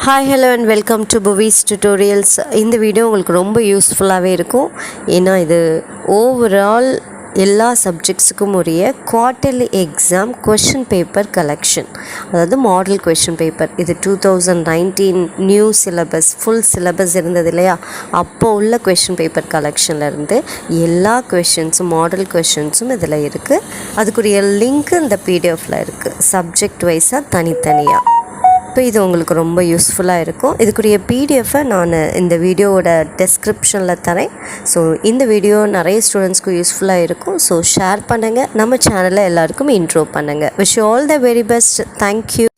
Hi hello and welcome to Buvis Tutorials. இந்த video உங்களுக்கு ரொம்ப யூஸ்ஃபுல்லாகவே இருக்கும். ஏன்னா இது ஓவரால் எல்லா சப்ஜெக்ட்ஸுக்கும் உரிய quarterly exam question paper collection, அதாவது மாடல் கொஷின் பேப்பர். இது 2019 நியூ சிலபஸ், ஃபுல் சிலபஸ் இருந்தது இல்லையா, அப்போ உள்ள கொஷின் பேப்பர் கலெக்ஷன்லேருந்து எல்லா கொஷின்ஸும், மாடல் கொஷின்ஸும் இதில் இருக்குது. அதுக்குரிய லிங்க் இந்த பிடிஎஃப்பில் இருக்குது, சப்ஜெக்ட் வைஸாக தனித்தனியாக. இப்போ இது உங்களுக்கு ரொம்ப யூஸ்ஃபுல்லாக இருக்கும். இதுக்குரிய பிடிஎஃப்பை நான் இந்த வீடியோவோட டெஸ்கிரிப்ஷனில் தரேன். ஸோ இந்த வீடியோ நிறைய ஸ்டூடெண்ட்ஸ்க்கு யூஸ்ஃபுல்லாக இருக்கும். ஸோ ஷேர் பண்ணுங்கள், நம்ம சேனலில் எல்லாருக்கும் இன்ட்ரோ பண்ணுங்கள். Wish you all the very best. Thank you.